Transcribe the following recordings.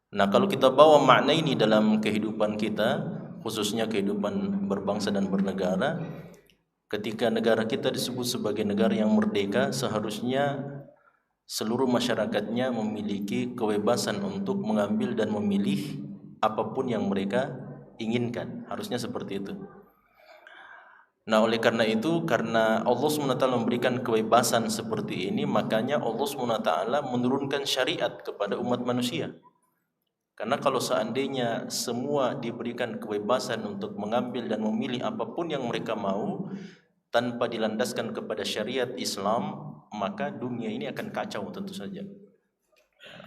Nah, kalau kita bawa makna ini dalam kehidupan kita, khususnya kehidupan berbangsa dan bernegara, ketika negara kita disebut sebagai negara yang merdeka, seharusnya seluruh masyarakatnya memiliki kebebasan untuk mengambil dan memilih apapun yang mereka inginkan. Harusnya seperti itu. Nah, oleh karena itu, karena Allah SWT memberikan kebebasan seperti ini, makanya Allah SWT menurunkan syariat kepada umat manusia. Karena kalau seandainya semua diberikan kebebasan untuk mengambil dan memilih apapun yang mereka mau tanpa dilandaskan kepada syariat Islam, maka dunia ini akan kacau tentu saja.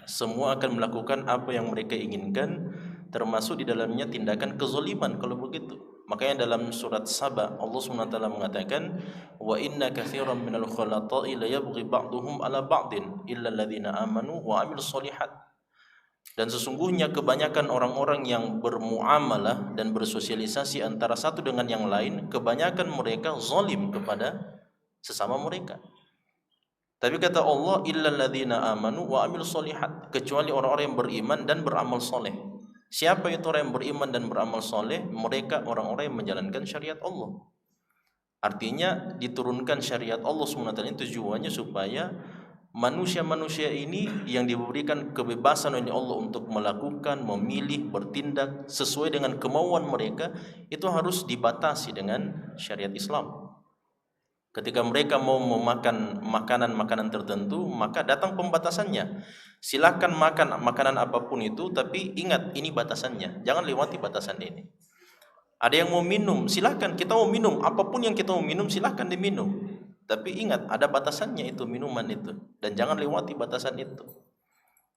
Semua akan melakukan apa yang mereka inginkan, termasuk di dalamnya tindakan kezaliman kalau begitu. Makanya dalam surat Saba Allah SWT mengatakan, wa inna katsiran minal khulata'i la yabghi ba'duhum ala ba'din illa alladhina amanu wa amilus solihat. Dan sesungguhnya kebanyakan orang-orang yang bermuamalah dan bersosialisasi antara satu dengan yang lain, kebanyakan mereka zalim kepada sesama mereka. Tapi kata Allah, illal ladzina amanu wa amilus solihat, kecuali orang-orang yang beriman dan beramal soleh. Siapa itu orang yang beriman dan beramal soleh? Mereka orang-orang yang menjalankan syariat Allah. Artinya diturunkan syariat Allah SWT ini tujuannya supaya manusia-manusia ini yang diberikan kebebasan oleh Allah untuk melakukan, memilih, bertindak sesuai dengan kemauan mereka, itu harus dibatasi dengan syariat Islam. Ketika mereka mau memakan makanan-makanan tertentu, maka datang pembatasannya. Silakan makan makanan apapun itu, tapi ingat ini batasannya. Jangan lewati batasan ini. Ada yang mau minum, silakan kita mau minum, apapun yang kita mau minum silakan diminum. Tapi ingat ada batasannya itu minuman itu, dan jangan lewati batasan itu.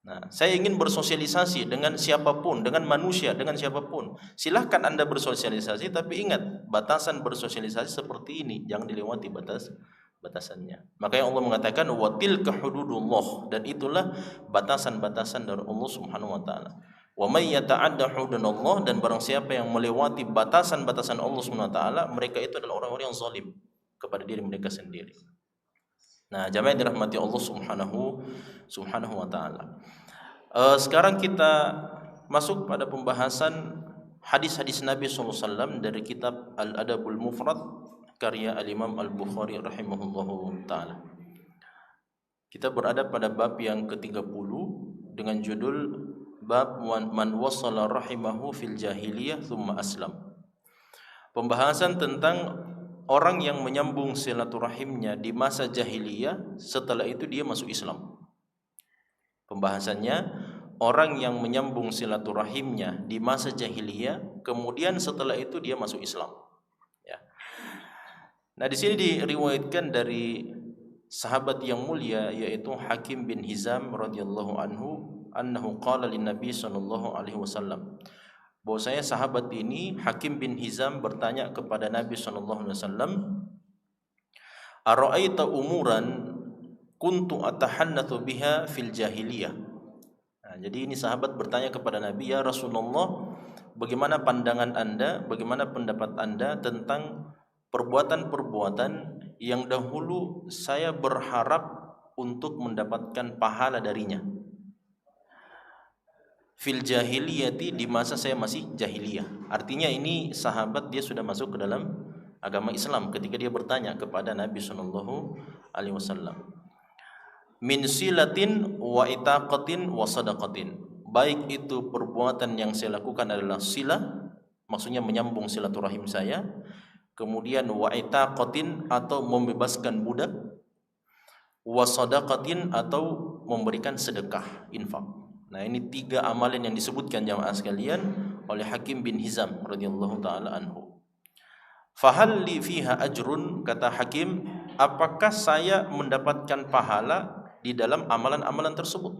Nah, saya ingin bersosialisasi dengan siapapun, dengan manusia, dengan siapapun. Silahkan Anda bersosialisasi, tapi ingat batasan bersosialisasi seperti ini, jangan dilewati batasannya. Makanya Allah mengatakan wa tilka hududullah, dan itulah batasan-batasan dari Allah Subhanahu wa taala. Wa may yata'adda hududallah, dan barang siapa yang melewati batasan-batasan Allah Subhanahu wa taala, mereka itu adalah orang-orang yang zalim kepada diri mereka sendiri. Nah, jamaah yang dirahmati Allah Subhanahu wa taala. Sekarang kita masuk pada pembahasan hadis-hadis Nabi SAW dari kitab Al-Adabul Mufrad karya Al-Imam Al-Bukhari rahimahullahu taala. Kita berada pada bab yang ke-30 dengan judul bab man wasala rahimahu fil jahiliyah thumma aslam. Pembahasan tentang orang yang menyambung silaturahimnya di masa jahiliyah, setelah itu dia masuk Islam. Pembahasannya, orang yang menyambung silaturahimnya di masa jahiliyah, kemudian setelah itu dia masuk Islam. Ya. Nah, di sini diriwayatkan dari sahabat yang mulia yaitu Hakim bin Hizam radhiyallahu anhu qala lin Nabi sallallahu alaihi wasallam. Bahwasanya sahabat ini Hakim bin Hizam bertanya kepada Nabi sallallahu alaihi wasallam, "Ara'aita umuran kuntu atahannatsu biha fil jahiliyah." Nah, jadi ini sahabat bertanya kepada Nabi, "Ya Rasulullah, bagaimana pandangan Anda, bagaimana pendapat Anda tentang perbuatan-perbuatan yang dahulu saya berharap untuk mendapatkan pahala darinya? Fil jahiliyati, di masa saya masih jahiliyah." Artinya ini sahabat dia sudah masuk ke dalam agama Islam ketika dia bertanya kepada Nabi sallallahu alaihi wasallam. Min silatin wa itaqatin wa sadaqatin. Baik itu perbuatan yang saya lakukan adalah silah, maksudnya menyambung silaturahim saya, kemudian wa itaqatin atau membebaskan budak, wa sadaqatin atau memberikan sedekah, infak. Nah, ini 3 amalan yang disebutkan jamaah sekalian oleh Hakim bin Hizam radhiyallahu taala anhu. Fahal li fiha ajrun, kata Hakim, apakah saya mendapatkan pahala di dalam amalan-amalan tersebut?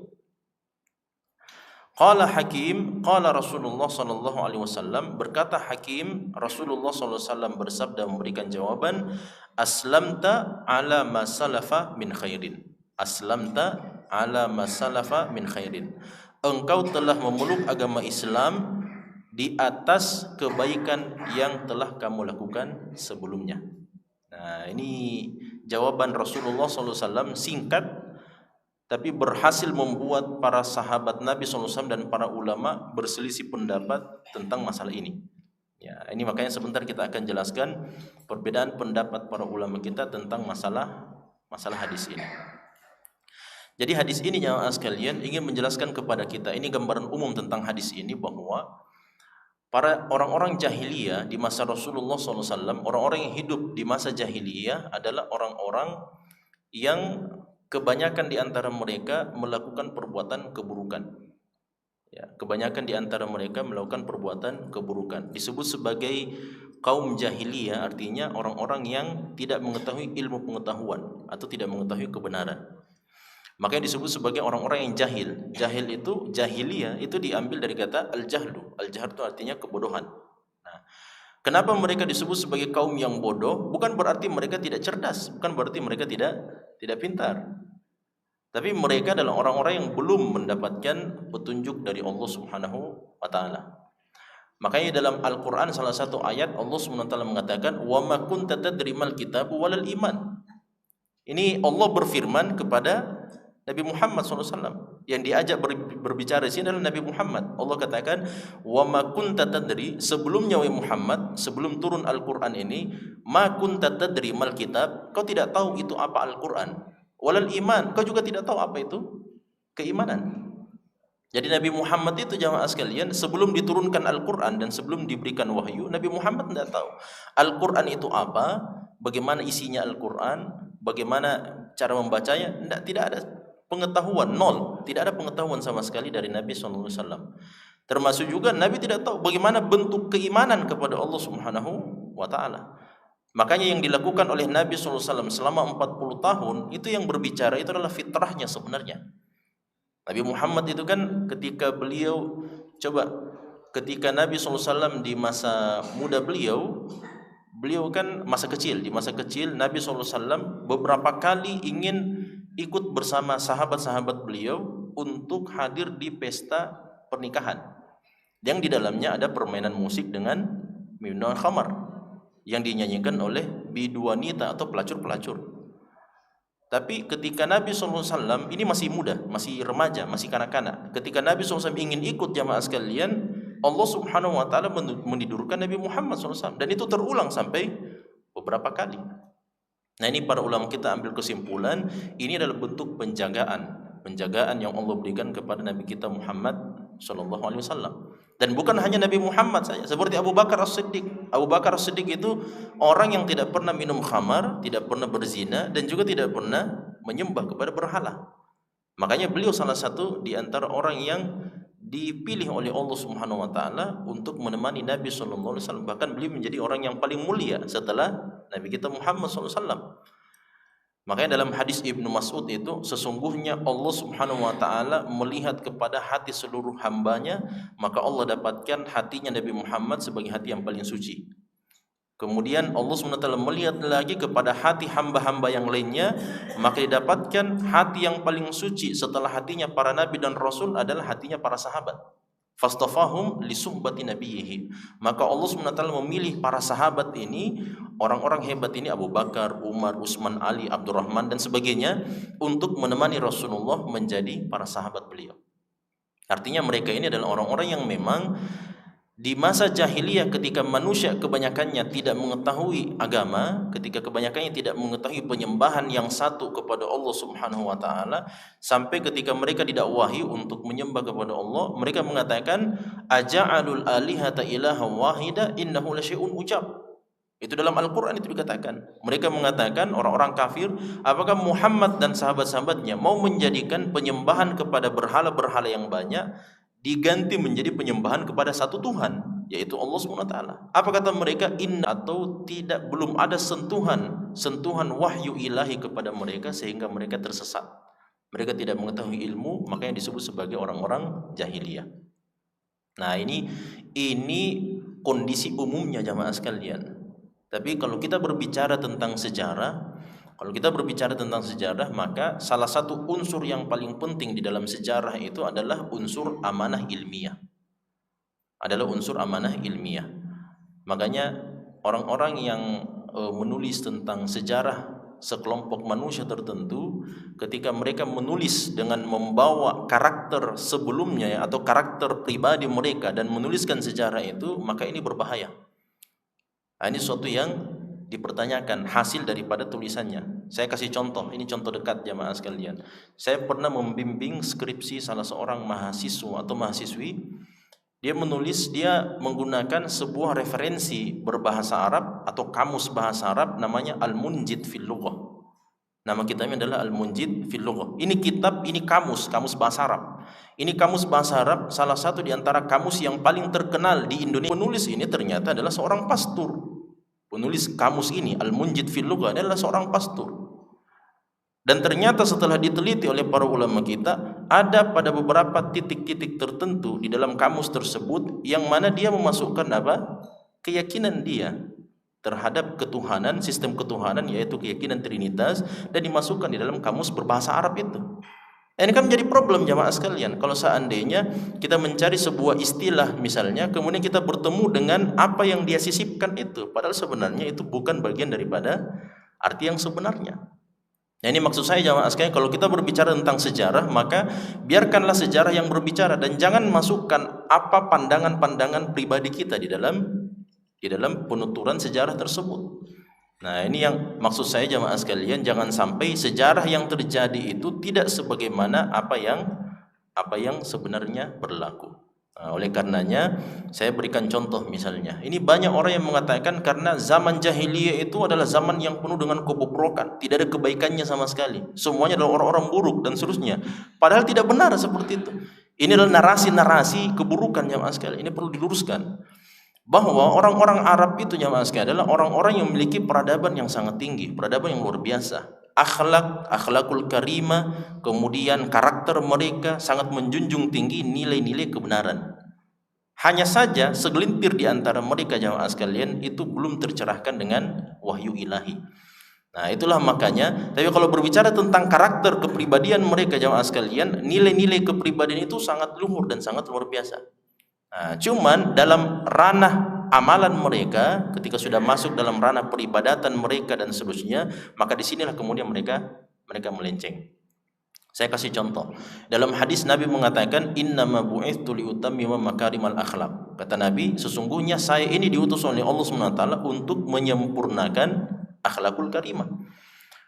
Qala Hakim, qala Rasulullah sallallahu alaihi wasallam, berkata Hakim, Rasulullah sallallahu alaihi wasallam bersabda memberikan jawaban, aslamta ala ma salafa min khairin. Aslamta ala ma salafa min khairin. Engkau telah memeluk agama Islam di atas kebaikan yang telah kamu lakukan sebelumnya. Nah, ini jawaban Rasulullah sallallahu alaihi wasallam singkat tapi berhasil membuat para sahabat Nabi SAW dan para ulama berselisih pendapat tentang masalah ini. Ya, ini makanya sebentar kita akan jelaskan perbedaan pendapat para ulama kita tentang masalah hadis ini. Jadi hadis ini jemaah sekalian ingin menjelaskan kepada kita, ini gambaran umum tentang hadis ini, bahwa para orang-orang jahiliyah di masa Rasulullah SAW, orang-orang yang hidup di masa jahiliyah adalah orang-orang yang kebanyakan di antara mereka melakukan perbuatan keburukan. Ya, kebanyakan di antara mereka melakukan perbuatan keburukan. Disebut sebagai kaum jahiliyah, artinya orang-orang yang tidak mengetahui ilmu pengetahuan atau tidak mengetahui kebenaran. Makanya disebut sebagai orang-orang yang jahil. Jahil itu, jahiliyah itu diambil dari kata al-jahlu. Al-jahl itu artinya kebodohan. Nah, kenapa mereka disebut sebagai kaum yang bodoh? Bukan berarti mereka tidak cerdas, bukan berarti mereka tidak pintar. Tapi mereka adalah orang-orang yang belum mendapatkan petunjuk dari Allah Subhanahu wa taala. Makanya dalam Al-Qur'an salah satu ayat Allah Subhanahu wa taala mengatakan, "Wa ma kunta tadri mal kitab walal iman." Ini Allah berfirman kepada Nabi Muhammad SAW. Yang diajak berbicara di sini adalah Nabi Muhammad. Allah katakan, "Wa ma kunta tadri," sebelumnya wahai Muhammad, sebelum turun Al-Qur'an ini, "Ma kunta tadri mal kitab," kau tidak tahu itu apa Al-Qur'an. Walal iman, kau juga tidak tahu apa itu keimanan. Jadi Nabi Muhammad itu jamaah sekalian, sebelum diturunkan Al-Qur'an dan sebelum diberikan wahyu, Nabi Muhammad tidak tahu Al-Qur'an itu apa, bagaimana isinya Al-Qur'an, bagaimana cara membacanya, tidak ada pengetahuan, nol, tidak ada pengetahuan sama sekali dari Nabi SAW. Termasuk juga Nabi tidak tahu bagaimana bentuk keimanan kepada Allah Subhanahu wa taala. Makanya yang dilakukan oleh Nabi SAW selama 40 tahun itu yang berbicara itu adalah fitrahnya sebenarnya. Nabi Muhammad itu kan ketika ketika Nabi SAW di masa muda beliau kan masa kecil, di masa kecil Nabi SAW beberapa kali ingin ikut bersama sahabat-sahabat beliau untuk hadir di pesta pernikahan yang di dalamnya ada permainan musik dengan minuman khamar yang dinyanyikan oleh biduanita atau pelacur-pelacur. Tapi ketika Nabi SAW ini masih muda, masih remaja, masih kanak-kanak, ketika Nabi SAW ingin ikut jamaah sekalian, Allah Subhanahu wa taala menidurkan Nabi Muhammad SAW, dan itu terulang sampai beberapa kali. Nah, ini para ulama kita ambil kesimpulan, ini adalah bentuk penjagaan yang Allah berikan kepada Nabi kita Muhammad SAW. Dan bukan hanya Nabi Muhammad saja, seperti Abu Bakar As-Siddiq. Abu Bakar As-Siddiq itu orang yang tidak pernah minum khamar, tidak pernah berzina, dan juga tidak pernah menyembah kepada berhala. Makanya beliau salah satu di antara orang yang dipilih oleh Allah Subhanahu wa taala untuk menemani Nabi sallallahu alaihi wasallam. Bahkan beliau menjadi orang yang paling mulia setelah Nabi kita Muhammad sallallahu alaihi wasallam. Makanya dalam hadis Ibnu Mas'ud itu, sesungguhnya Allah Subhanahu wa taala melihat kepada hati seluruh hambanya, maka Allah dapatkan hatinya Nabi Muhammad sebagai hati yang paling suci. Kemudian Allah SWT melihat lagi kepada hati hamba-hamba yang lainnya, maka didapatkan hati yang paling suci setelah hatinya para nabi dan rasul adalah hatinya para sahabat. Fastafahum li suhbati nabiyhi. Maka Allah SWT memilih para sahabat ini, orang-orang hebat ini, Abu Bakar, Umar, Utsman, Ali, Abdurrahman dan sebagainya, untuk menemani Rasulullah menjadi para sahabat beliau. Artinya mereka ini adalah orang-orang yang memang di masa jahiliyah ketika manusia kebanyakannya tidak mengetahui agama, ketika kebanyakannya tidak mengetahui penyembahan yang satu kepada Allah Subhanahu wa taala, sampai ketika mereka didakwahi untuk menyembah kepada Allah, mereka mengatakan aja'alul alihata ilaha wahida innahu lasyai'un ujab. Itu dalam Al-Qur'an itu dikatakan. Mereka mengatakan, orang-orang kafir, apakah Muhammad dan sahabat-sahabatnya mau menjadikan penyembahan kepada berhala-berhala yang banyak diganti menjadi penyembahan kepada satu Tuhan, yaitu Allah SWT. Apa kata mereka? Atau tidak, belum ada sentuhan wahyu ilahi kepada mereka sehingga mereka tersesat. Mereka tidak mengetahui ilmu, makanya disebut sebagai orang-orang jahiliyah. Nah, ini kondisi umumnya jamaah sekalian. Tapi kalau kita berbicara tentang sejarah, maka salah satu unsur yang paling penting di dalam sejarah itu adalah unsur amanah ilmiah. Makanya orang-orang yang menulis tentang sejarah sekelompok manusia tertentu ketika mereka menulis dengan membawa karakter sebelumnya atau karakter pribadi mereka dan menuliskan sejarah itu, maka ini berbahaya. Ini suatu yang dipertanyakan hasil daripada tulisannya. Saya kasih contoh, ini contoh dekat jamaah sekalian. Saya pernah membimbing skripsi salah seorang mahasiswa atau mahasiswi. Dia menulis, dia menggunakan sebuah referensi berbahasa Arab atau kamus bahasa Arab namanya Al-Munjid fil Lughah. Nama kitabnya adalah Al-Munjid fil Lughah. Ini kitab, ini kamus bahasa Arab. Ini kamus bahasa Arab, salah satu di antara kamus yang paling terkenal di Indonesia. Penulis ini ternyata adalah seorang pastor. Penulis kamus ini Al-Munjid fil Lughah adalah seorang pastor. Dan ternyata setelah diteliti oleh para ulama kita, ada pada beberapa titik-titik tertentu di dalam kamus tersebut yang mana dia memasukkan apa? Keyakinan dia terhadap ketuhanan, sistem ketuhanan, yaitu keyakinan Trinitas, dan dimasukkan di dalam kamus berbahasa Arab itu. Ini kan menjadi problem jamaah sekalian. Kalau seandainya kita mencari sebuah istilah misalnya, kemudian kita bertemu dengan apa yang dia sisipkan itu, padahal sebenarnya itu bukan bagian daripada arti yang sebenarnya. Nah, ini maksud saya jamaah sekalian, kalau kita berbicara tentang sejarah, maka biarkanlah sejarah yang berbicara dan jangan masukkan apa pandangan-pandangan pribadi kita di dalam penuturan sejarah tersebut. Nah, ini yang maksud saya jamaah sekalian, jangan sampai sejarah yang terjadi itu tidak sebagaimana apa yang sebenarnya berlaku. Nah, oleh karenanya saya berikan contoh misalnya. Ini banyak orang yang mengatakan karena zaman jahiliyah itu adalah zaman yang penuh dengan kebobrokan, tidak ada kebaikannya sama sekali. Semuanya adalah orang-orang buruk dan seterusnya. Padahal tidak benar seperti itu. Ini adalah narasi-narasi keburukan jamaah sekalian. Ini perlu diluruskan. Bahwa orang-orang Arab itu jamaah sekalian adalah orang-orang yang memiliki peradaban yang sangat tinggi, peradaban yang luar biasa. Akhlakul karimah, kemudian karakter mereka sangat menjunjung tinggi nilai-nilai kebenaran. Hanya saja segelintir di antara mereka jamaah sekalian itu belum tercerahkan dengan wahyu ilahi. Nah, itulah makanya, tapi kalau berbicara tentang karakter kepribadian mereka jamaah sekalian, nilai-nilai kepribadian itu sangat luhur dan sangat luar biasa. Nah, cuman dalam ranah amalan mereka, ketika sudah masuk dalam ranah peribadatan mereka dan seterusnya, maka disinilah kemudian mereka melenceng. Saya kasih contoh. Dalam hadis Nabi mengatakan, innama bu'ithtu liutammima makarimal akhlaq. Kata Nabi, sesungguhnya saya ini diutus oleh Allah SWT untuk menyempurnakan akhlakul karimah.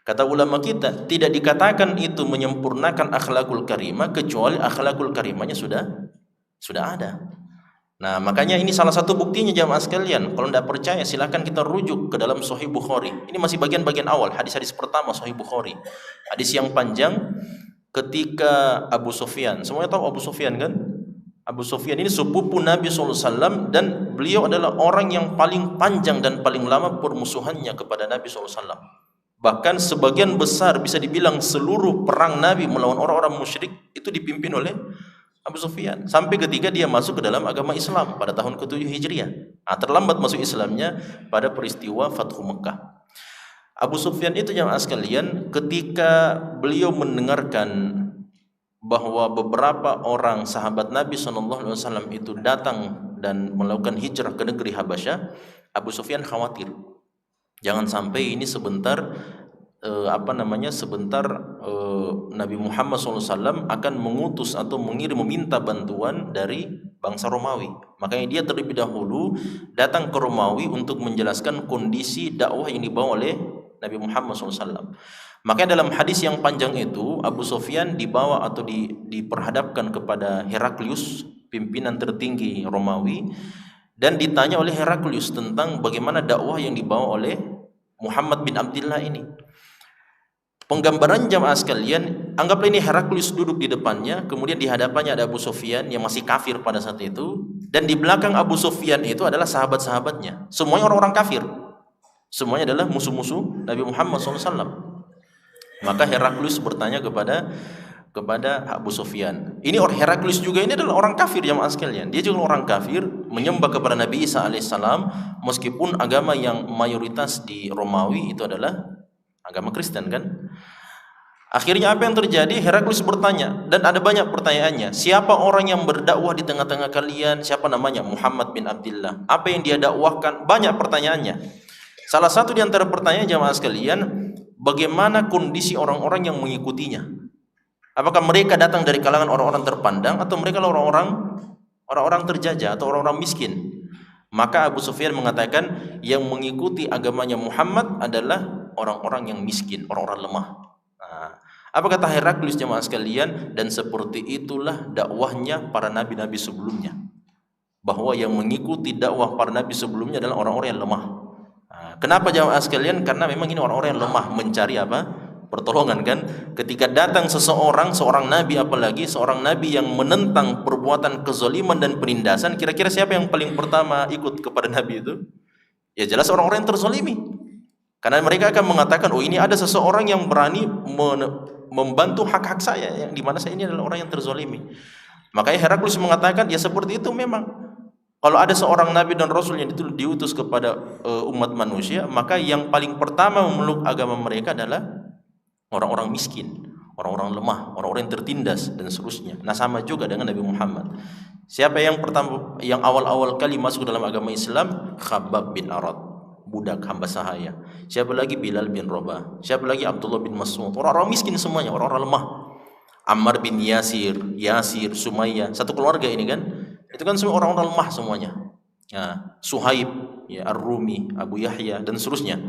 Kata ulama kita, tidak dikatakan itu menyempurnakan akhlakul karimah kecuali akhlakul karimahnya sudah ada. Nah, makanya ini salah satu buktinya jamaah sekalian. Kalau tidak percaya silakan kita rujuk ke dalam Sahih Bukhari. Ini masih bagian-bagian awal, hadis-hadis pertama Sahih Bukhari. Hadis yang panjang ketika Abu Sufyan. Semuanya tahu Abu Sufyan kan? Abu Sufyan ini sepupu Nabi SAW dan beliau adalah orang yang paling panjang dan paling lama permusuhannya kepada Nabi SAW. Bahkan sebagian besar bisa dibilang seluruh perang Nabi melawan orang-orang musyrik itu dipimpin oleh Abu Sufyan, sampai ketika dia masuk ke dalam agama Islam pada tahun ke-7 Hijriah. Terlambat masuk Islamnya pada peristiwa Fathu Mekah. Abu Sufyan itu jamaah sekalian, ketika beliau mendengarkan bahwa beberapa orang sahabat Nabi SAW itu datang dan melakukan hijrah ke negeri Habasyah, Abu Sufyan khawatir. Jangan sampai ini sebentar Nabi Muhammad SAW akan mengutus atau meminta bantuan dari bangsa Romawi. Makanya dia terlebih dahulu datang ke Romawi untuk menjelaskan kondisi dakwah yang dibawa oleh Nabi Muhammad SAW. Makanya dalam hadis yang panjang itu, Abu Sufyan dibawa atau diperhadapkan kepada Heraklius, pimpinan tertinggi Romawi, dan ditanya oleh Heraklius tentang bagaimana dakwah yang dibawa oleh Muhammad bin Abdullah ini. Penggambaran jamaah sekalian, anggaplah ini Heraklius duduk di depannya, kemudian di hadapannya ada Abu Sufyan yang masih kafir pada saat itu, dan di belakang Abu Sufyan itu adalah sahabat-sahabatnya. Semuanya orang-orang kafir. Semuanya adalah musuh-musuh Nabi Muhammad SAW. Maka Heraklius bertanya kepada Abu Sufyan. Ini orang Heraklius juga ini adalah orang kafir jamaah sekalian. Dia juga orang kafir, menyembah kepada Nabi Isa alaihissalam, meskipun agama yang mayoritas di Romawi itu adalah agama Kristen kan. Akhirnya apa yang terjadi? Heraklius bertanya, dan ada banyak pertanyaannya. Siapa orang yang berdakwah di tengah-tengah kalian? Siapa namanya? Muhammad bin Abdullah. Apa yang dia dakwahkan? Banyak pertanyaannya. Salah satu di antara pertanyaan jamaah sekalian, bagaimana kondisi orang-orang yang mengikutinya. Apakah mereka datang dari kalangan orang-orang terpandang atau mereka orang-orang terjajah atau orang-orang miskin? Maka Abu Sufyan mengatakan yang mengikuti agamanya Muhammad adalah orang-orang yang miskin, orang-orang lemah. Nah, apa kata Heraklius jemaah sekalian? Dan seperti itulah dakwahnya para nabi-nabi sebelumnya. Bahwa yang mengikuti dakwah para nabi sebelumnya adalah orang-orang yang lemah. Nah, kenapa jemaah sekalian? Karena memang ini orang-orang yang lemah mencari apa? Pertolongan kan. Ketika datang seorang nabi, apalagi seorang nabi yang menentang perbuatan kezaliman dan penindasan, kira-kira siapa yang paling pertama ikut kepada nabi itu? Ya jelas orang-orang yang terzalimi. Karena mereka akan mengatakan, oh ini ada seseorang yang berani membantu hak-hak saya, yang dimana saya ini adalah orang yang terzalimi. Makanya Heraklius mengatakan, ya seperti itu memang. Kalau ada seorang nabi dan rasul yang diutus kepada umat manusia, maka yang paling pertama memeluk agama mereka adalah orang-orang miskin, orang-orang lemah, orang-orang yang tertindas dan seterusnya. Nah, sama juga dengan Nabi Muhammad. Siapa yang pertama, yang awal-awal kali masuk dalam agama Islam? Khabbab bin Arad, budak hamba sahaya. Siapa lagi? Bilal bin Rabah. Siapa lagi? Abdullah bin Mas'ud. Orang-orang miskin semuanya, orang-orang lemah. Ammar bin Yasir, Sumayyah, satu keluarga ini kan. Itu kan semua orang-orang lemah semuanya. Ya, Suhaib, ya, Ar-Rumi, Abu Yahya dan seterusnya.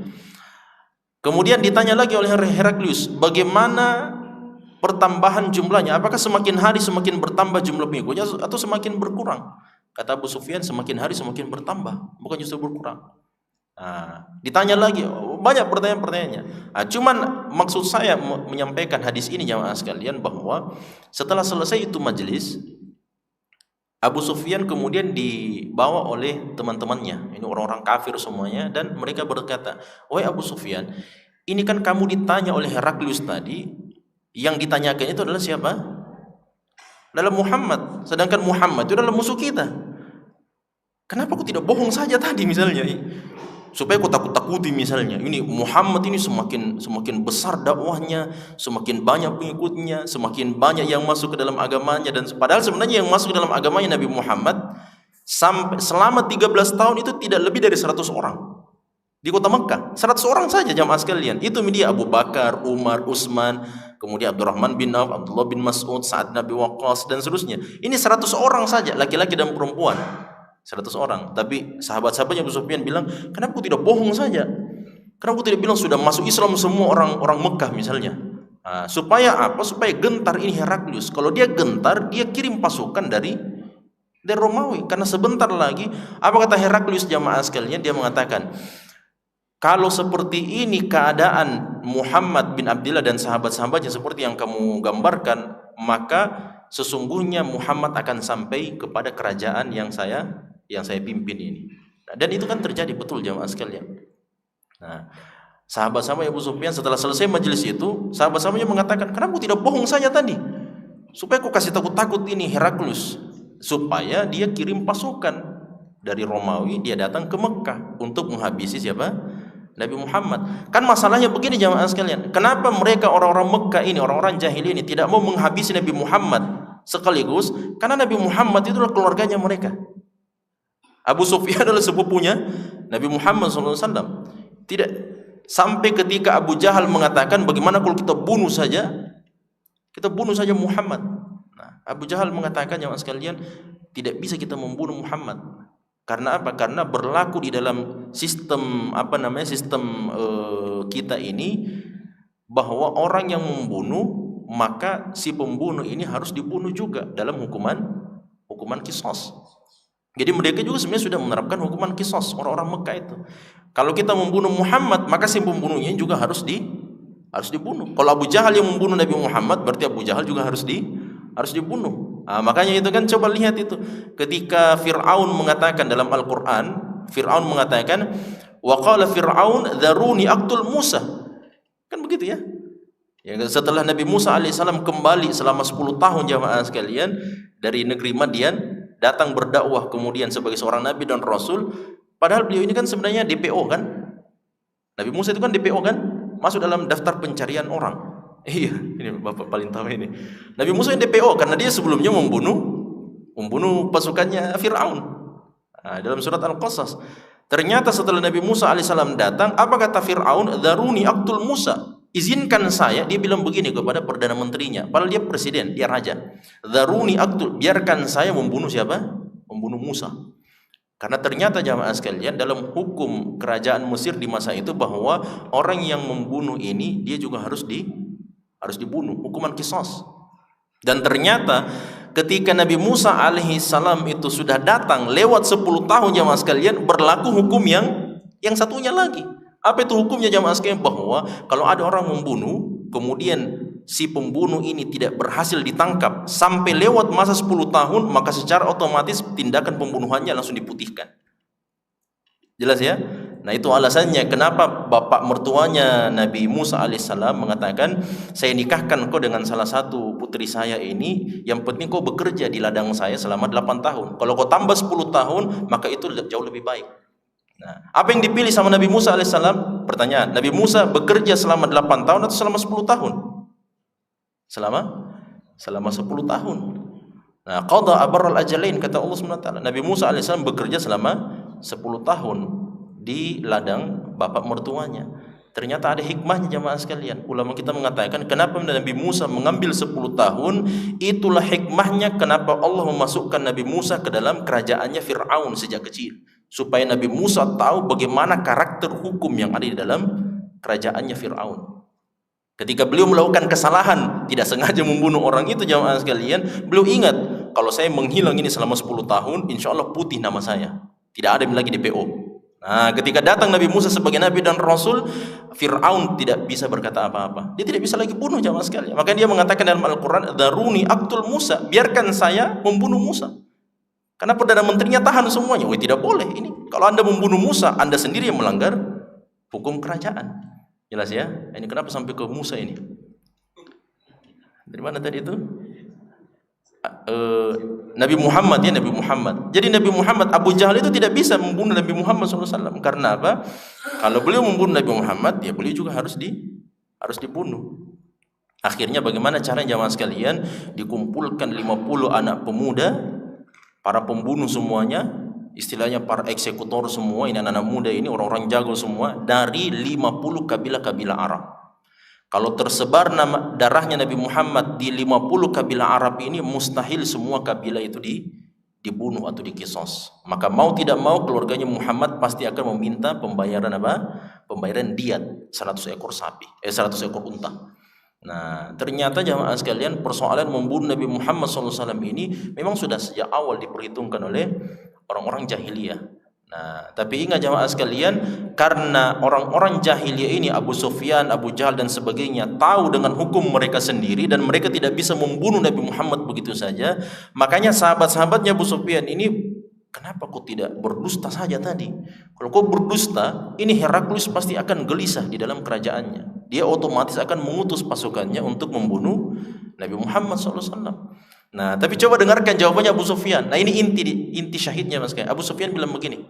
Kemudian ditanya lagi oleh Heraklius, bagaimana pertambahan jumlahnya? Apakah semakin hari semakin bertambah jumlah pengikutnya atau semakin berkurang? Kata Abu Sufyan, semakin hari semakin bertambah, bukan justru berkurang. Nah, ditanya lagi, banyak pertanyaan-pertanyaannya. Nah, cuman maksud saya menyampaikan hadis ini jamaah sekalian bahwa setelah selesai itu majelis, Abu Sufyan kemudian dibawa oleh teman-temannya, ini orang-orang kafir semuanya, dan mereka berkata, "Wahai Abu Sufyan, ini kan kamu ditanya oleh Heraklius tadi, yang ditanyakan itu adalah siapa? Adalah Muhammad, sedangkan Muhammad itu adalah musuh kita. Kenapa kau tidak bohong saja tadi misalnya? Supaya kau takut-takuti misalnya, ini Muhammad ini semakin besar dakwahnya, semakin banyak pengikutnya, semakin banyak yang masuk ke dalam agamanya, dan padahal sebenarnya yang masuk ke dalam agamanya Nabi Muhammad selama 13 tahun itu tidak lebih dari 100 orang di kota Mekah. 100 orang saja jamaah sekalian. Itu media Abu Bakar, Umar, Utsman, kemudian Abdurrahman bin Auf, Abdullah bin Mas'ud, Sa'ad bin Abi Waqqas dan seterusnya. Ini 100 orang saja, laki-laki dan perempuan. 100 orang. Tapi sahabat-sahabatnya Abu Sufyan bilang, kenapa kau tidak bohong saja? Kenapa kau tidak bilang sudah masuk Islam semua orang Mekah misalnya? Nah, supaya apa? Supaya gentar ini Heraklius. Kalau dia gentar, dia kirim pasukan dari Romawi. Karena sebentar lagi, apa kata Heraklius jamaah sekalian? Dia mengatakan, kalau seperti ini keadaan Muhammad bin Abdillah dan sahabat-sahabatnya seperti yang kamu gambarkan, maka sesungguhnya Muhammad akan sampai kepada kerajaan yang saya pimpin ini. Nah, dan itu kan terjadi betul jamaah sekalian. Nah, sahabat-sahabat Abu Sufyan setelah selesai majelis itu, sahabat-sahabatnya mengatakan, kenapa kau tidak bohong saja tadi? Supaya kau kasih takut-takut ini Heraklius, supaya dia kirim pasukan dari Romawi, dia datang ke Mekah untuk menghabisi siapa? Nabi Muhammad. Kan masalahnya begini jamaah sekalian, kenapa mereka orang-orang Mekah ini, orang-orang jahil ini tidak mau menghabisi Nabi Muhammad sekaligus? Karena Nabi Muhammad itu adalah keluarganya mereka. Abu Sufyan adalah sepupunya Nabi Muhammad SAW. Tidak sampai ketika Abu Jahal mengatakan, bagaimana kalau kita bunuh saja Muhammad. Nah, Abu Jahal mengatakan jamaah sekalian, tidak bisa kita membunuh Muhammad. Karena apa? Karena berlaku di dalam sistem kita ini, bahwa orang yang membunuh, maka si pembunuh ini harus dibunuh juga dalam hukuman qisas. Jadi mereka juga sebenarnya sudah menerapkan hukuman qisas orang-orang Mekah itu. Kalau kita membunuh Muhammad, maka si pembunuhnya juga harus dibunuh. Kalau Abu Jahal yang membunuh Nabi Muhammad, berarti Abu Jahal juga harus dibunuh. Nah, makanya itu kan, coba lihat itu ketika Fir'aun mengatakan dalam Al-Quran, Fir'aun mengatakan, wa qala Fir'aun dzaruni aqtul Musa. Kan begitu ya. Setelah Nabi Musa alaihissalam kembali selama 10 tahun jamaah sekalian dari negeri Madian, datang berdakwah kemudian sebagai seorang nabi dan rasul, padahal beliau ini kan sebenarnya DPO kan. Nabi Musa itu kan DPO kan, masuk dalam daftar pencarian orang. Iya, ini Bapak paling tahu ini. Nabi Musa yang DPO karena dia sebelumnya membunuh pasukannya Fir'aun. Nah, dalam surat Al-Qasas, ternyata setelah Nabi Musa alaihissalam datang, apa kata Fir'aun? Dzaruni aqtul Musa. izinkan saya, dia bilang begini kepada Perdana Menterinya, padahal dia presiden, dia raja. Daruni aktul, biarkan saya membunuh siapa? Membunuh Musa. Karena ternyata jamaah sekalian, dalam hukum kerajaan Mesir di masa itu, bahwa orang yang membunuh ini dia juga harus dibunuh, hukuman qisas. Dan ternyata ketika Nabi Musa alaihi salam itu sudah datang lewat 10 tahun jamaah sekalian, berlaku hukum yang satunya lagi. Apa itu hukumnya jamaah sekalian? Bahwa kalau ada orang membunuh, kemudian si pembunuh ini tidak berhasil ditangkap sampai lewat masa 10 tahun, maka secara otomatis tindakan pembunuhannya langsung diputihkan. Jelas ya? Nah, itu alasannya kenapa bapak mertuanya Nabi Musa alaihissalam mengatakan, saya nikahkan kau dengan salah satu putri saya ini, yang penting kau bekerja di ladang saya selama 8 tahun. Kalau kau tambah 10 tahun, maka itu jauh lebih baik. Nah, apa yang dipilih sama Nabi Musa alaihissalam? Pertanyaan, Nabi Musa bekerja selama 8 tahun atau selama 10 tahun? Selama 10 tahun. Nah, qada abarral ajalain, kata Allah SWT. Nabi Musa alaihissalam bekerja selama 10 tahun di ladang bapak mertuanya. Ternyata ada hikmahnya jamaah sekalian. Ulama kita mengatakan kenapa Nabi Musa mengambil 10 tahun, itulah hikmahnya kenapa Allah memasukkan Nabi Musa ke dalam kerajaannya Fir'aun sejak kecil, supaya Nabi Musa tahu bagaimana karakter hukum yang ada di dalam kerajaannya Fir'aun. Ketika beliau melakukan kesalahan, tidak sengaja membunuh orang itu jamaah sekalian, beliau ingat, kalau saya menghilang ini selama 10 tahun, insya Allah putih nama saya, tidak ada lagi DPO. Nah, ketika datang Nabi Musa sebagai Nabi dan Rasul, Fir'aun tidak bisa berkata apa-apa. Dia tidak bisa lagi bunuh jamaah sekalian. Maka dia mengatakan dalam Al-Quran, daruni aktul Musa, biarkan saya membunuh Musa. Karena Perdana Menterinya tahan semuanya. Oh, tidak boleh ini. Kalau Anda membunuh Musa, Anda sendiri yang melanggar hukum kerajaan. Jelas ya? Ini kenapa sampai ke Musa ini? Dari mana tadi itu? Nabi Muhammad ya, Nabi Muhammad. Jadi Nabi Muhammad, Abu Jahal itu tidak bisa membunuh Nabi Muhammad SAW. Karena apa? Kalau beliau membunuh Nabi Muhammad, ya beliau juga harus dibunuh. Akhirnya bagaimana caranya jamaah sekalian? Dikumpulkan 50 anak pemuda, para pembunuh semuanya, istilahnya para eksekutor semua, ini anak-anak muda ini, orang-orang jago semua, dari 50 kabilah-kabilah Arab. Kalau tersebar nama darahnya Nabi Muhammad di 50 kabilah Arab ini, mustahil semua kabilah itu dibunuh atau dikisos. Maka mau tidak mau keluarganya Muhammad pasti akan meminta pembayaran apa? Pembayaran diat 100 ekor sapi, 100 ekor unta. Nah, ternyata jamaah sekalian, persoalan membunuh Nabi Muhammad SAW ini memang sudah sejak awal diperhitungkan oleh orang-orang jahiliyah. Nah, tapi ingat jamaah sekalian, karena orang-orang jahiliyah ini, Abu Sufyan, Abu Jahal dan sebagainya, tahu dengan hukum mereka sendiri dan mereka tidak bisa membunuh Nabi Muhammad begitu saja. Makanya sahabat-sahabatnya Abu Sufyan ini, kenapa kau tidak berdusta saja tadi? Kalau kau berdusta, ini Heraklius pasti akan gelisah di dalam kerajaannya. Dia otomatis akan mengutus pasukannya untuk membunuh Nabi Muhammad SAW. Nah, tapi coba dengarkan jawabannya Abu Sufyan. Nah, ini inti syahidnya Mas. Abu Sufyan bilang begini,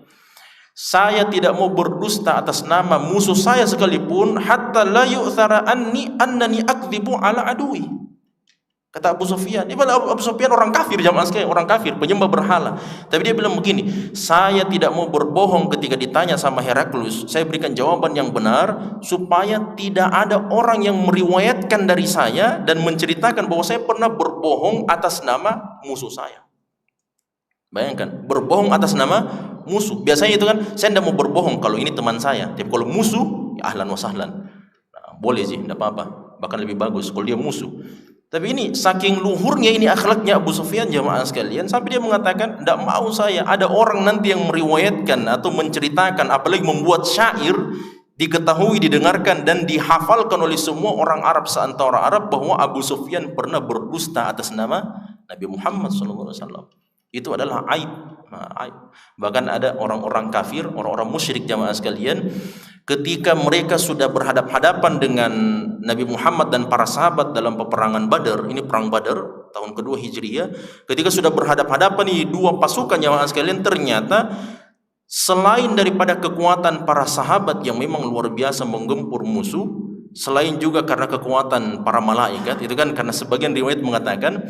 saya tidak mau berdusta atas nama musuh saya sekalipun, hatta la yu'thara annani akdzibu ala adui. Kata Abu Sufyan. Abu Sufyan orang kafir jamaah sekalian, orang kafir, penyembah berhala. Tapi dia bilang begini, saya tidak mau berbohong ketika ditanya sama Heraklius. Saya berikan jawaban yang benar supaya tidak ada orang yang meriwayatkan dari saya dan menceritakan bahwa saya pernah berbohong atas nama musuh saya. Bayangkan, berbohong atas nama musuh. Biasanya itu kan, saya tidak mau berbohong kalau ini teman saya. Tapi kalau musuh, ya ahlan wa sahlan. Nah, boleh sih, tidak apa-apa. Bahkan lebih bagus kalau dia musuh. Tapi ini saking luhurnya ini akhlaknya Abu Sufyan jamaah sekalian, sampai dia mengatakan, tidak mau saya ada orang nanti yang meriwayatkan atau menceritakan, apalagi membuat syair, diketahui, didengarkan dan dihafalkan oleh semua orang Arab seantara Arab bahwa Abu Sufyan pernah berdusta atas nama Nabi Muhammad SAW. Itu adalah aib. Bahkan ada orang-orang kafir, orang-orang musyrik jamaah sekalian, ketika mereka sudah berhadap-hadapan dengan Nabi Muhammad dan para sahabat dalam peperangan Badar, ini perang Badar tahun kedua Hijriyah, ketika sudah berhadap-hadapan ini dua pasukan jamaah sekalian, ternyata selain daripada kekuatan para sahabat yang memang luar biasa menggempur musuh, selain juga karena kekuatan para malaikat, itu kan karena sebagian riwayat mengatakan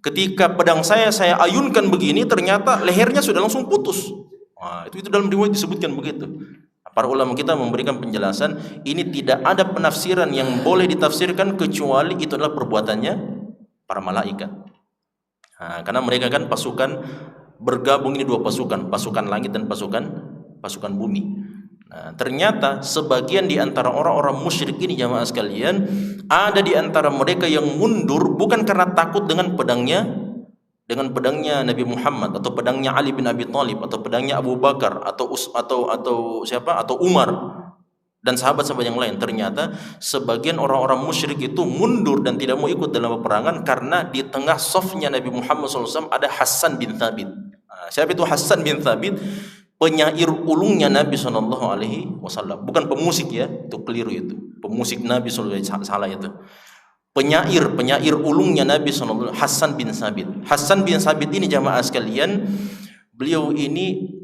ketika pedang saya ayunkan begini, ternyata lehernya sudah langsung putus. Wah, itu dalam riwayat disebutkan begitu. Para ulama kita memberikan penjelasan, ini tidak ada penafsiran yang boleh ditafsirkan kecuali itu adalah perbuatannya para malaikat. Nah, karena mereka kan pasukan bergabung, ini dua pasukan, pasukan langit dan pasukan bumi. Nah, ternyata sebagian di antara orang-orang musyrik ini jamaah sekalian, ada di antara mereka yang mundur bukan karena takut dengan pedangnya Nabi Muhammad atau pedangnya Ali bin Abi Thalib atau pedangnya Abu Bakar atau siapa atau Umar dan sahabat-sahabat yang lain. Ternyata sebagian orang-orang musyrik itu mundur dan tidak mau ikut dalam peperangan karena di tengah safnya Nabi Muhammad SAW ada Hasan bin Thabit. Nah, siapa itu Hasan bin Thabit? Penyair ulungnya Nabi SAW, bukan pemusik ya, itu keliru itu. Pemusik Nabi SAW salah itu. Penyair ulungnya Nabi SAW, Hasan bin Thabit. Hasan bin Thabit ini jamaah sekalian, beliau ini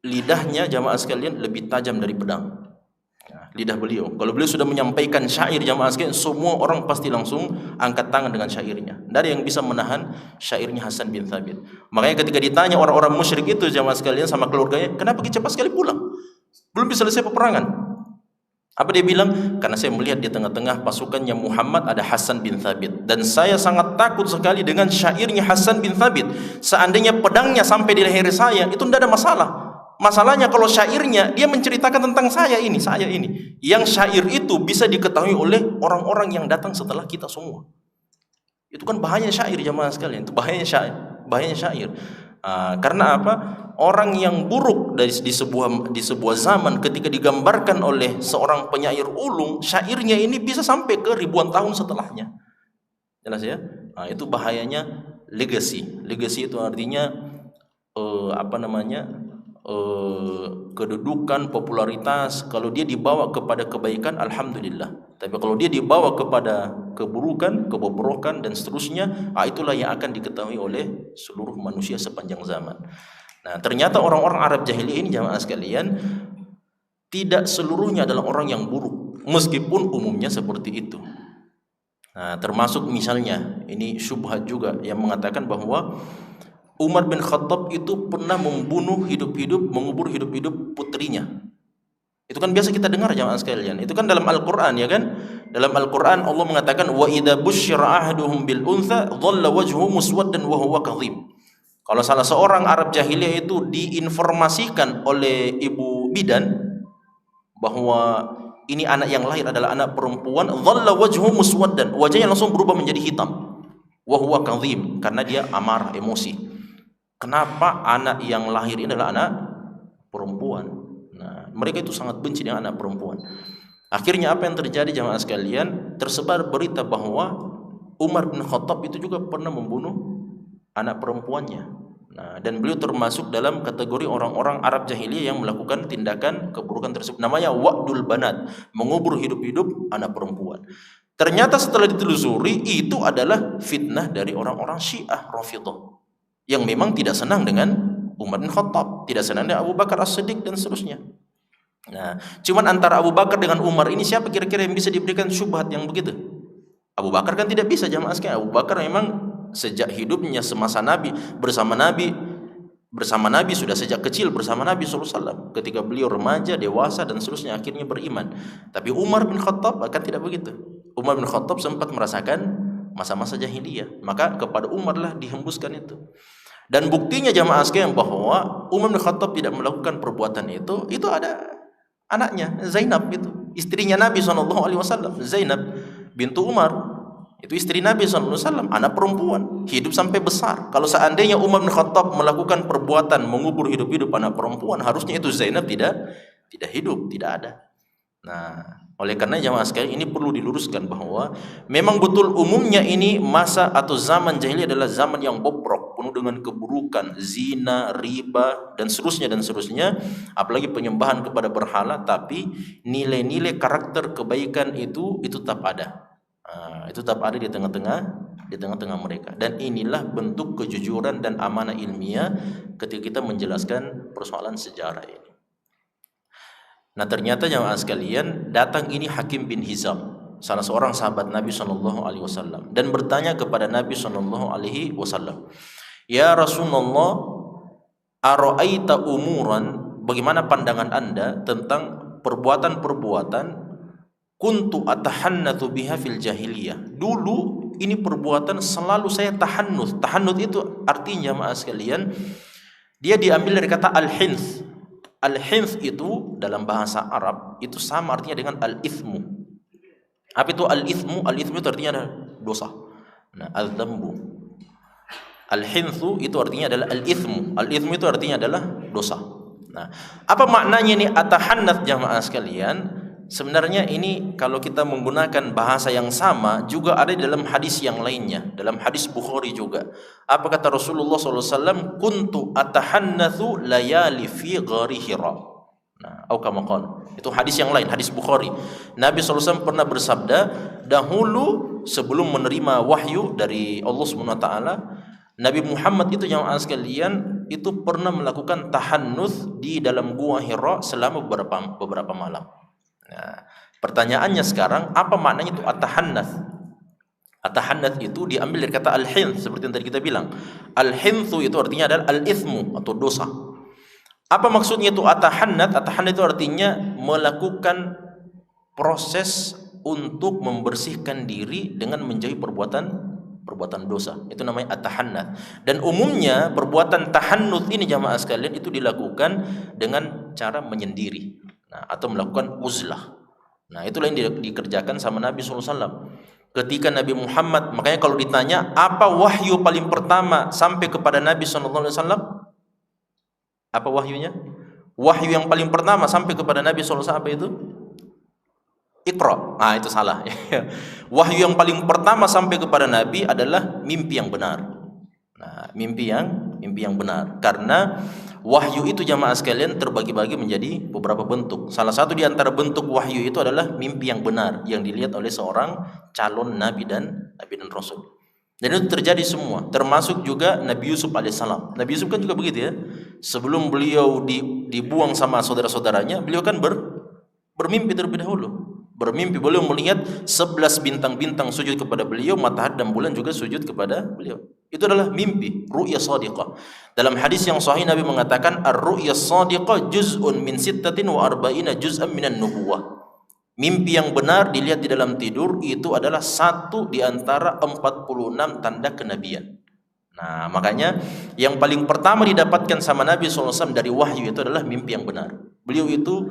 lidahnya jamaah sekalian lebih tajam dari pedang. Lidah beliau, kalau beliau sudah menyampaikan syair jamaah sekalian, semua orang pasti langsung angkat tangan dengan syairnya. Tidak ada yang bisa menahan syairnya Hasan bin Thabit. Makanya ketika ditanya orang-orang musyrik itu jamaah sekalian sama keluarganya, kenapa cepat sekali pulang? Belum bisa selesai peperangan. Apa dia bilang? Karena saya melihat di tengah-tengah pasukannya Muhammad ada Hasan bin Thabit, dan saya sangat takut sekali dengan syairnya Hasan bin Thabit. Seandainya pedangnya sampai di leher saya, itu tidak ada masalah. Masalahnya kalau syairnya dia menceritakan tentang saya ini. Yang syair itu bisa diketahui oleh orang-orang yang datang setelah kita semua. Itu kan bahaya syair jamaah sekalian. Itu bahaya syair. Karena apa? Orang yang buruk di sebuah zaman ketika digambarkan oleh seorang penyair ulung, syairnya ini bisa sampai ke ribuan tahun setelahnya. Jelas ya? Itu bahayanya legacy. Legacy itu artinya kedudukan, popularitas. Kalau dia dibawa kepada kebaikan, alhamdulillah. Tapi kalau dia dibawa kepada keburukan, kebobrokan dan seterusnya, itulah yang akan diketahui oleh seluruh manusia sepanjang zaman. Nah, ternyata orang-orang Arab jahiliyah ini jamaah sekalian, tidak seluruhnya adalah orang yang buruk, meskipun umumnya seperti itu. Nah, termasuk misalnya ini syubhat juga yang mengatakan bahwa Umar bin Khattab itu pernah mengubur hidup-hidup putrinya. Itu kan biasa kita dengar jamaah sekalian. Itu kan dalam Al-Qur'an ya kan? Dalam Al-Qur'an Allah mengatakan wa idza busyira ahaduhum bil untha dhalla wajhuhu muswaddan wa huwa kadhib. Kalau salah seorang Arab jahiliyah itu diinformasikan oleh ibu bidan bahwa ini anak yang lahir adalah anak perempuan, dhalla wajhuhu muswaddan, wajahnya langsung berubah menjadi hitam. Wa huwa kadhib, karena dia amarah, emosi. Kenapa anak yang lahir ini adalah anak perempuan? Nah, mereka itu sangat benci dengan anak perempuan. Akhirnya apa yang terjadi jamaah sekalian? Tersebar berita bahwa Umar bin Khattab itu juga pernah membunuh anak perempuannya. Nah, dan beliau termasuk dalam kategori orang-orang Arab jahiliyah yang melakukan tindakan keburukan tersebut. Namanya wa'dul banat, mengubur hidup-hidup anak perempuan. Ternyata setelah ditelusuri, itu adalah fitnah dari orang-orang Syiah Rafidhah yang memang tidak senang dengan Umar bin Khattab, tidak senang dengan Abu Bakar As-Siddiq dan seterusnya. Nah, cuman antara Abu Bakar dengan Umar ini siapa kira-kira yang bisa diberikan syubhat yang begitu? Abu Bakar kan tidak bisa jamaah sekalian. Abu Bakar memang sejak hidupnya semasa Nabi bersama Nabi sudah sejak kecil bersama Nabi SAW. Ketika beliau remaja, dewasa dan seterusnya akhirnya beriman. Tapi Umar bin Khattab akan tidak begitu. Umar bin Khattab sempat merasakan masa-masa jahiliyah, maka kepada Umar lah dihembuskan itu. Dan buktinya jamaah sekalian bahwa Umar bin Khattab tidak melakukan perbuatan itu ada anaknya Zainab, itu istrinya Nabi SAW. Zainab bintu Umar itu istri Nabi SAW, anak perempuan, hidup sampai besar. Kalau seandainya Umar bin Khattab melakukan perbuatan mengubur hidup-hidup anak perempuan, harusnya itu Zainab tidak hidup, tidak ada. Nah, oleh karena jamaah sekalian ini perlu diluruskan bahwa memang betul umumnya ini masa atau zaman jahiliyah adalah zaman yang bobrok, penuh dengan keburukan, zina, riba dan seterusnya, apalagi penyembahan kepada berhala. Tapi nilai-nilai karakter kebaikan itu tetap ada. Itu tetap ada di tengah-tengah mereka. Dan inilah bentuk kejujuran dan amanah ilmiah ketika kita menjelaskan persoalan sejarah ini. Nah, ternyata jamaah sekalian, datang ini Hakim bin Hizam, salah seorang sahabat Nabi SAW, dan bertanya kepada Nabi SAW, "Ya Rasulullah, ara'aita umuran, bagaimana pandangan Anda tentang perbuatan-perbuatan kuntu atahannatsu biha fil jahiliyah. Dulu ini perbuatan selalu saya tahannuts. Tahannuts itu artinya jamaah sekalian, dia diambil dari kata al-hinth. Al-hinth itu dalam bahasa Arab itu sama artinya dengan al-ithmu. Apa itu al-ithmu? Al-ithmu itu artinya adalah dosa. Nah, al-dzambu. Al-hinthu itu artinya adalah al-ithmu. Al-ithmu itu artinya adalah dosa. Nah, apa maknanya ini atahannath jamaah sekalian? Sebenarnya ini kalau kita menggunakan bahasa yang sama juga ada di dalam hadis yang lainnya, dalam hadis Bukhari juga. Apa kata Rasulullah SAW? Kuntu atahannatsu layali fi ghari Hira. Nah, atau kama qala. Itu hadis yang lain, hadis Bukhari. Nabi SAW pernah bersabda, dahulu sebelum menerima wahyu dari Allah Subhanahu wa taala, Nabi Muhammad itu yang sekalian itu pernah melakukan tahannuts di dalam gua Hira selama beberapa malam. Nah, pertanyaannya sekarang, apa maknanya itu atahannath? Atahannath itu diambil dari kata al-hinth, seperti yang tadi kita bilang. Al-hinthu itu artinya adalah al-ithmu atau dosa. Apa maksudnya itu atahannath? Atahannath itu artinya melakukan proses untuk membersihkan diri dengan menjauhi perbuatan dosa. Itu namanya atahannath. Dan umumnya perbuatan tahannuts ini jamaah sekalian itu dilakukan dengan cara menyendiri. Nah, atau melakukan uzlah. Nah, itulah yang dikerjakan sama Nabi SAW. Ketika Nabi Muhammad, makanya kalau ditanya apa wahyu paling pertama sampai kepada Nabi SAW, apa wahyunya? Wahyu yang paling pertama sampai kepada Nabi SAW apa itu? Iqra. Nah, itu salah. Wahyu yang paling pertama sampai kepada Nabi adalah mimpi yang benar. Nah, mimpi yang benar. Karena wahyu itu jamaah sekalian terbagi-bagi menjadi beberapa bentuk. Salah satu di antara bentuk wahyu itu adalah mimpi yang benar yang dilihat oleh seorang calon nabi dan rasul. Dan itu terjadi semua, termasuk juga Nabi Yusuf alaihissalam. Nabi Yusuf kan juga begitu ya. Sebelum beliau dibuang sama saudara-saudaranya, beliau kan bermimpi terlebih dahulu. Bermimpi beliau melihat 11 bintang-bintang sujud kepada beliau, matahari dan bulan juga sujud kepada beliau. Itu adalah mimpi, ru'ya shadiqah. Dalam hadis yang sahih Nabi mengatakan ar-ru'ya shadiqah juz'un min 46 juz'an minan nubuwah. Mimpi yang benar dilihat di dalam tidur itu adalah satu di antara 46 tanda kenabian. Nah, makanya yang paling pertama didapatkan sama Nabi SAW dari wahyu itu adalah mimpi yang benar. Beliau itu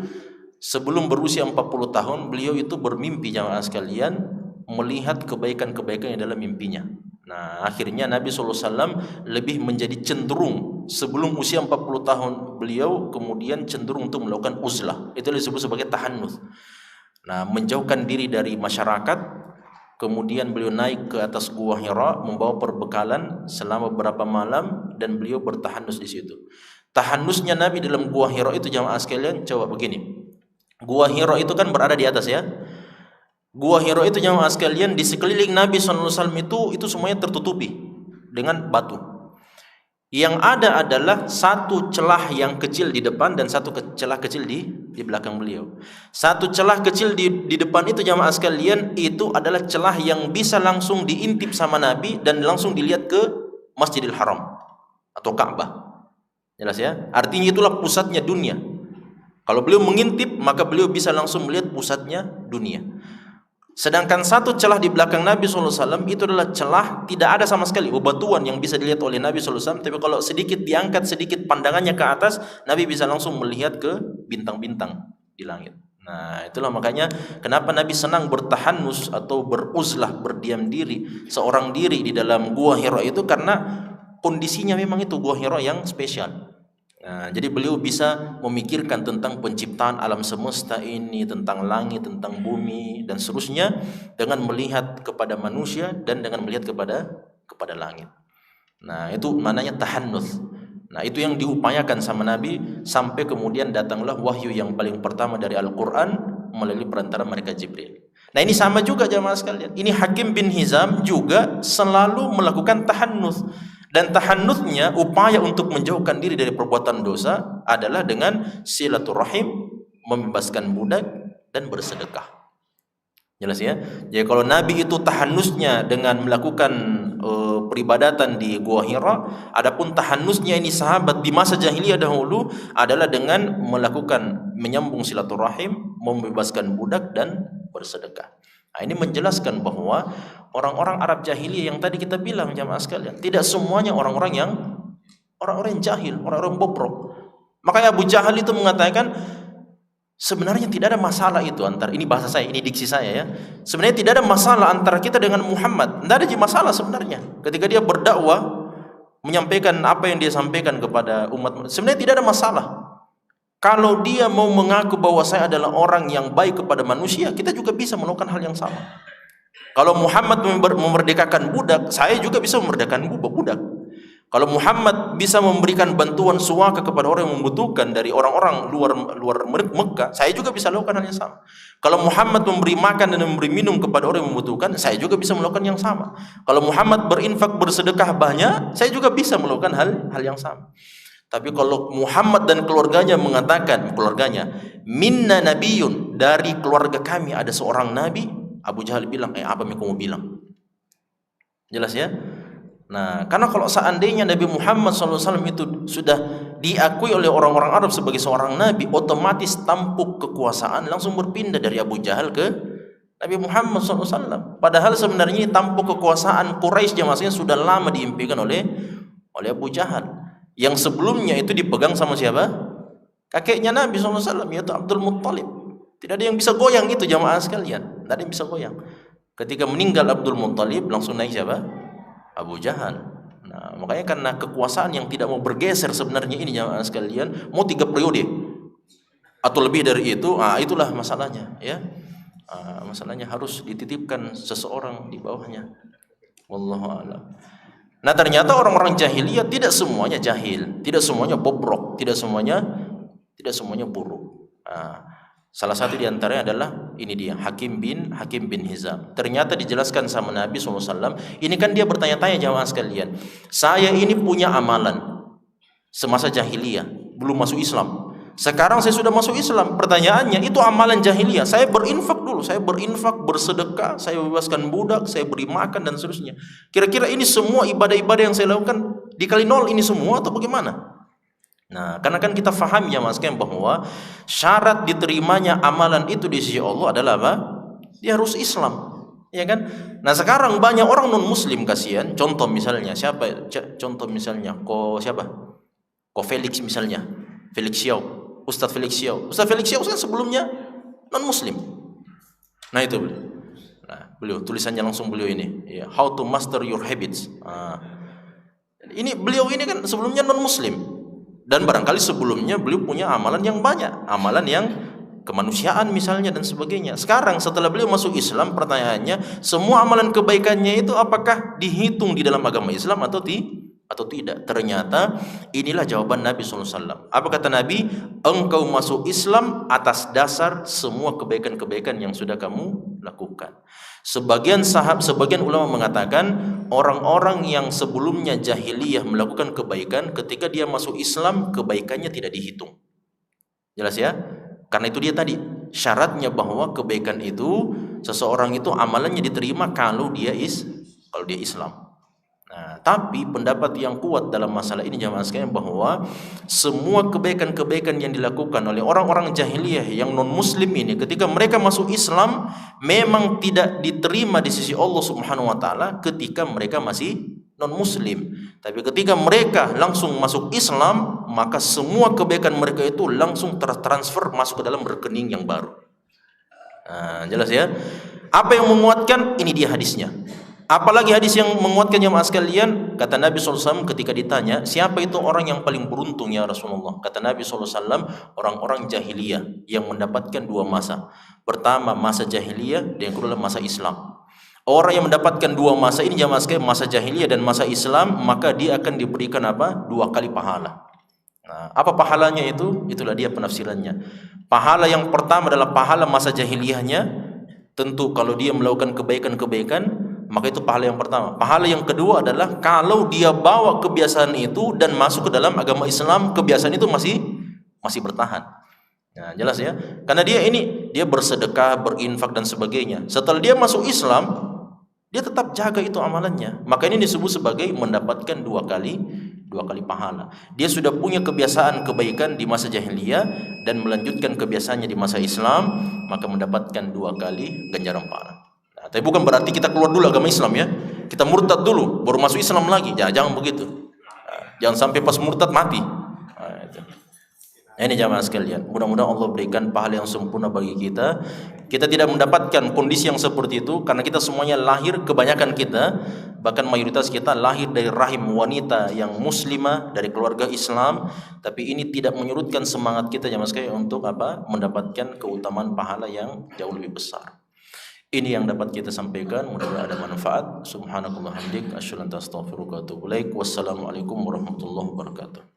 sebelum berusia 40 tahun, beliau itu bermimpi jamaah sekalian melihat kebaikan-kebaikan yang dalam mimpinya. Nah, akhirnya Nabi SAW lebih menjadi cenderung sebelum usia 40 tahun beliau kemudian cenderung untuk melakukan uzlah. Itu disebut sebagai tahannuts. Nah, menjauhkan diri dari masyarakat, kemudian beliau naik ke atas gua Hira membawa perbekalan selama beberapa malam dan beliau bertahannuts di situ. Tahannusnya Nabi dalam gua Hira itu jamaah sekalian coba begini. Gua Hira itu kan berada di atas ya. Gua Hira itu jamaah sekalian di sekeliling Nabi SAW itu semuanya tertutupi dengan batu. Yang ada adalah satu celah yang kecil di depan dan satu celah kecil di belakang beliau. Satu celah kecil di depan itu jamaah sekalian itu adalah celah yang bisa langsung diintip sama Nabi dan langsung dilihat ke Masjidil Haram atau Ka'bah. Jelas ya? Artinya itulah pusatnya dunia. Kalau beliau mengintip maka beliau bisa langsung melihat pusatnya dunia. Sedangkan satu celah di belakang Nabi SAW itu adalah celah tidak ada sama sekali bebatuan yang bisa dilihat oleh Nabi SAW. Tapi kalau sedikit diangkat sedikit pandangannya ke atas, Nabi bisa langsung melihat ke bintang-bintang di langit. Nah, itulah makanya kenapa Nabi senang bertahanus atau beruzlah, berdiam diri, seorang diri di dalam gua Hira itu karena kondisinya memang itu gua Hira yang spesial. Nah, jadi beliau bisa memikirkan tentang penciptaan alam semesta ini, tentang langit, tentang bumi dan seterusnya dengan melihat kepada manusia dan dengan melihat kepada langit. Nah, itu mananya tahannuts. Nah, itu yang diupayakan sama Nabi sampai kemudian datanglah wahyu yang paling pertama dari Al-Qur'an melalui perantara malaikat Jibril. Nah, ini sama juga jamaah sekalian. Ini Hakim bin Hizam juga selalu melakukan tahannuts. Dan tahannutsnya, upaya untuk menjauhkan diri dari perbuatan dosa adalah dengan silaturahim, membebaskan budak dan bersedekah. Jelas ya? Jadi kalau Nabi itu tahannusnya dengan melakukan peribadatan di Gua Hira, adapun tahannusnya ini sahabat di masa jahiliyah dahulu adalah dengan melakukan menyambung silaturahim, membebaskan budak dan bersedekah. Nah, ini menjelaskan bahwa orang-orang Arab jahiliyah yang tadi kita bilang jamaah sekalian, tidak semuanya orang-orang yang jahil, orang-orang bobrok. Makanya Abu Jahal itu mengatakan sebenarnya tidak ada masalah itu antara, ini bahasa saya, ini diksi saya ya. Sebenarnya tidak ada masalah antara kita dengan Muhammad. Tidak ada masalah sebenarnya. Ketika dia berdakwah, menyampaikan apa yang dia sampaikan kepada umat, sebenarnya tidak ada masalah. Kalau dia mau mengaku bahwa saya adalah orang yang baik kepada manusia, kita juga bisa melakukan hal yang sama. Kalau Muhammad memerdekakan budak, saya juga bisa memerdekakan budak. Kalau Muhammad bisa memberikan bantuan suaka kepada orang yang membutuhkan dari orang-orang luar Mekah, saya juga bisa lakukan hal yang sama. Kalau Muhammad memberi makan dan memberi minum kepada orang yang membutuhkan, saya juga bisa melakukan yang sama. Kalau Muhammad berinfak bersedekah banyak, saya juga bisa melakukan hal yang sama. Tapi kalau Muhammad dan keluarganya mengatakan, minna nabiyun, dari keluarga kami ada seorang nabi, Abu Jahal bilang, apa yang kamu bilang? Jelas ya? Nah, karena kalau seandainya Nabi Muhammad SAW itu sudah diakui oleh orang-orang Arab sebagai seorang nabi, otomatis tampuk kekuasaan langsung berpindah dari Abu Jahal ke Nabi Muhammad SAW. Padahal sebenarnya tampuk kekuasaan Quraisy jamasnya sudah lama diimpikan oleh Abu Jahal. Yang sebelumnya itu dipegang sama siapa? Kakeknya Nabi SAW, yaitu Abdul Muttalib. Tidak ada yang bisa goyang itu jamaah sekalian. Tidak ada yang bisa goyang. Ketika meninggal Abdul Muttalib, langsung naik siapa? Abu Jahal. Nah, makanya karena kekuasaan yang tidak mau bergeser sebenarnya ini jamaah sekalian, mau 3 periode atau lebih dari itu, itulah masalahnya ya. Masalahnya harus dititipkan seseorang di bawahnya. Wallahu a'lam. Nah, ternyata orang-orang jahiliyah tidak semuanya jahil, tidak semuanya bobrok, tidak semuanya buruk. Salah satu di antaranya adalah ini dia, Hakim bin Hizam. Ternyata dijelaskan sama Nabi SAW. Ini kan dia bertanya-tanya jamaah sekalian. Saya ini punya amalan semasa jahiliyah, belum masuk Islam. Sekarang saya sudah masuk Islam. Pertanyaannya, itu amalan jahiliyah. Saya berinfak dulu, saya berinfak, bersedekah, saya bebaskan budak, saya beri makan dan seterusnya. Kira-kira ini semua ibadah-ibadah yang saya lakukan dikali 0 ini semua atau bagaimana? Nah, karena kan kita faham ya Mas bahwa syarat diterimanya amalan itu di sisi Allah adalah apa? Dia harus Islam, ya kan? Nah, sekarang banyak orang non muslim kasihan. Contoh misalnya siapa? Contoh misalnya Ko Felix misalnya. Felix Xiao, Ustadz Felix Xiao kan sebelumnya non muslim. Nah, itu beliau. Beliau tulisannya langsung beliau ini, ya, How to Master Your Habits. Ini beliau ini kan sebelumnya non muslim. Dan barangkali sebelumnya beliau punya amalan yang banyak, amalan yang kemanusiaan misalnya dan sebagainya. Sekarang setelah beliau masuk Islam, pertanyaannya, semua amalan kebaikannya itu apakah dihitung di dalam agama Islam atau tidak? Ternyata inilah jawaban Nabi SAW. Apa kata Nabi? Engkau masuk Islam atas dasar semua kebaikan-kebaikan yang sudah kamu lakukan. Sebagian ulama mengatakan orang-orang yang sebelumnya jahiliyah melakukan kebaikan, ketika dia masuk Islam kebaikannya tidak dihitung. Jelas ya? Karena itu dia tadi syaratnya bahwa kebaikan itu seseorang itu amalannya diterima kalau dia Islam. Nah, tapi pendapat yang kuat dalam masalah ini jamaah sekalian bahwa semua kebaikan-kebaikan yang dilakukan oleh orang-orang jahiliyah yang non muslim ini ketika mereka masuk Islam memang tidak diterima di sisi Allah Subhanahu wa taala ketika mereka masih non muslim. Tapi ketika mereka langsung masuk Islam, maka semua kebaikan mereka itu langsung tertransfer masuk ke dalam rekening yang baru. Nah, jelas ya? Apa yang menguatkan? Ini dia hadisnya. Apalagi hadis yang menguatkan jemaah sekalian, kata Nabi SAW ketika ditanya, siapa itu orang yang paling beruntung ya Rasulullah? Kata Nabi SAW, orang-orang jahiliyah yang mendapatkan 2 masa. Pertama masa jahiliyah dan yang kedua masa Islam. Orang yang mendapatkan 2 masa ini jemaah sekalian, masa jahiliyah dan masa Islam, maka dia akan diberikan 2 kali pahala. Nah, apa pahalanya itu? Itulah dia penafsirannya. Pahala yang pertama adalah pahala masa jahiliyahnya. Tentu kalau dia melakukan kebaikan-kebaikan, maka itu pahala yang pertama. Pahala yang kedua adalah kalau dia bawa kebiasaan itu dan masuk ke dalam agama Islam, kebiasaan itu masih bertahan. Nah, jelas ya? Karena dia bersedekah, berinfak dan sebagainya. Setelah dia masuk Islam, dia tetap jaga itu amalannya. Maka ini disebut sebagai mendapatkan 2 2 kali pahala. Dia sudah punya kebiasaan kebaikan di masa jahiliyah dan melanjutkan kebiasaannya di masa Islam, maka mendapatkan 2 kali ganjaran pahala. Nah, tapi bukan berarti kita keluar dulu agama Islam ya. Kita murtad dulu, baru masuk Islam lagi. Ya, jangan begitu. Nah, jangan sampai pas murtad mati. Nah, itu. Nah, ini jamaah sekalian, mudah-mudahan Allah berikan pahala yang sempurna bagi kita. Kita tidak mendapatkan kondisi yang seperti itu karena kita semuanya lahir, kebanyakan kita, bahkan mayoritas kita lahir dari rahim wanita yang muslimah, dari keluarga Islam. Tapi ini tidak menyurutkan semangat kita jamaah sekalian untuk apa? Mendapatkan keutamaan pahala yang jauh lebih besar. Ini yang dapat kita sampaikan, mudah-mudahan ada manfaat. Subhanakallah hamdik, asyhadu an la ilaha illa anta astaghfiruka wa atubu ilaik. Wassalamualaikum warahmatullahi wabarakatuh.